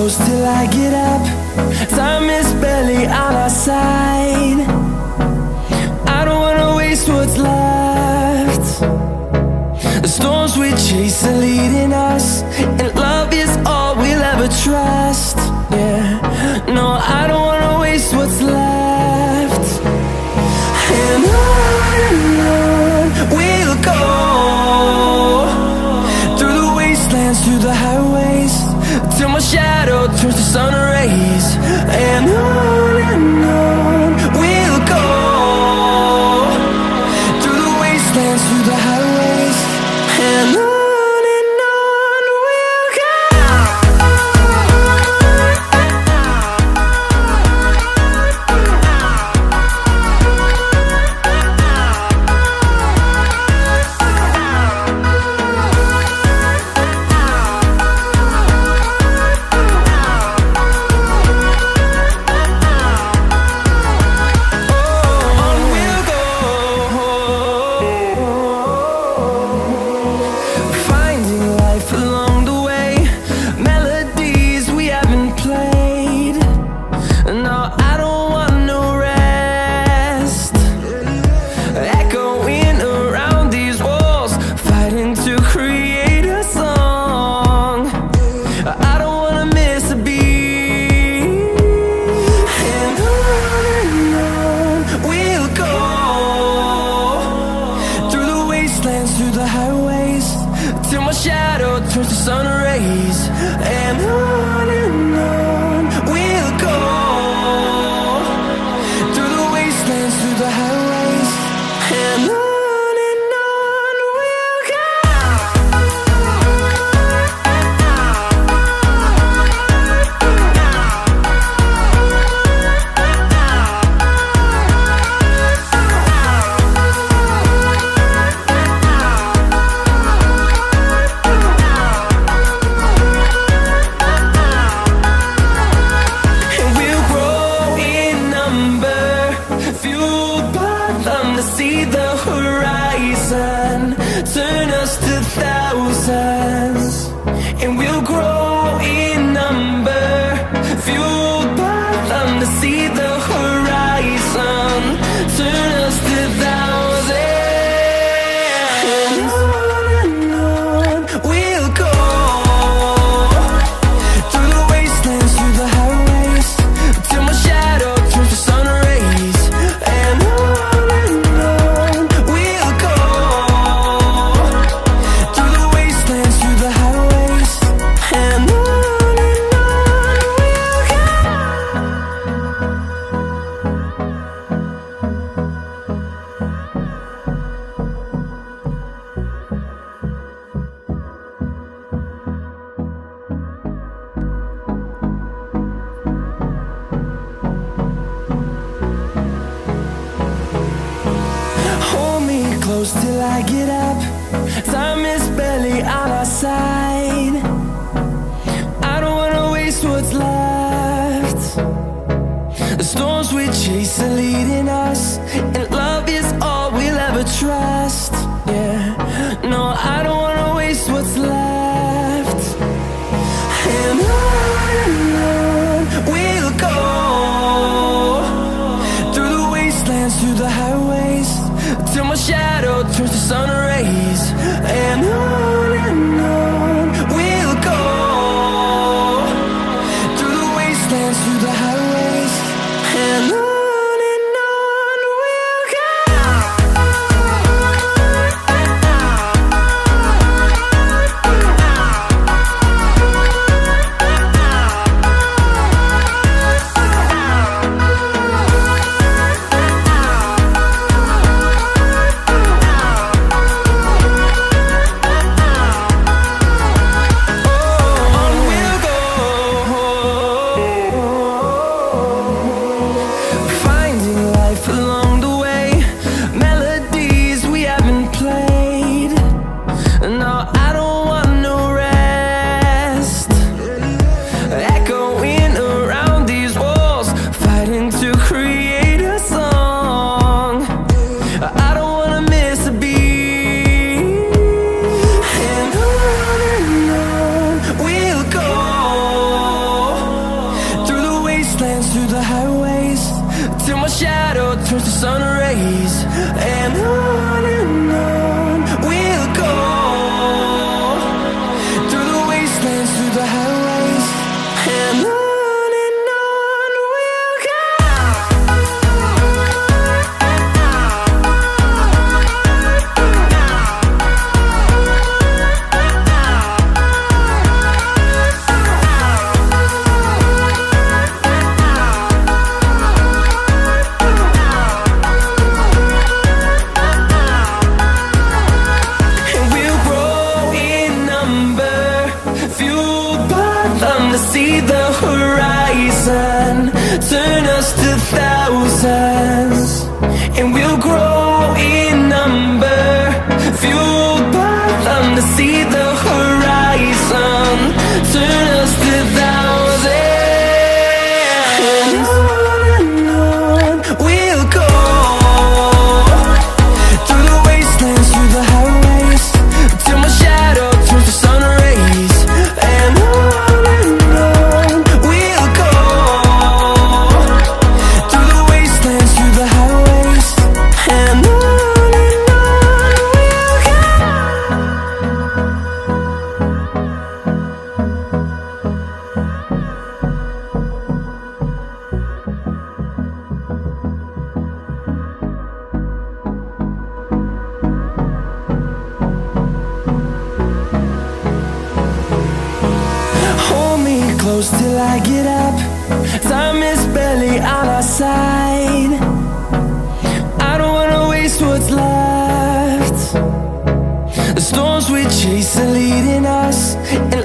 close till I get up. Time is barely on our side. I don't wanna waste what's left. The storms we chase are leading us, and love is all we'll ever trust. Yeah, no, I don't wanna waste what's left. And on we'll go, through the wastelands, through the highways, till my shadow turns to sun rays. And on we'll go, through the wastelands, through the highways, and on we'll go. Through the highways, till my shadow turns to sun rays. And on we'll go, through the wastelands, through the highways, and on we'll go. See the horizon, turn us to thousands, and we'll grow in number, fueled by them. To see the horizon, turn us to thousands, and on we'll go, through the wastelands, through the highways, till my shadow turns to sun rays. And close till I get up. Time is barely on our side. I don't wanna waste what's left. The storms we chase are leading us, and love is all we'll ever trust. Yeah, no, I don't wanna waste what's left. And on we'll go, through the wastelands, through the highways, till my shadow turns to sun rays. And on we'll go, through the wastelands, through the highways, and on we'll go. rays, and on we'll go, through the wastelands, through the highways, and on we'll go. See the horizon turn us to thousands, and we'll grow in number, fueled by them to see the horizon turn us to thousands, and on we'll go, through the wastelands, through the highways, till my shadow turns to sun rays, and on close till I get up. Time is barely on our side. I don't wanna waste what's left. The storms we chase are leading us, and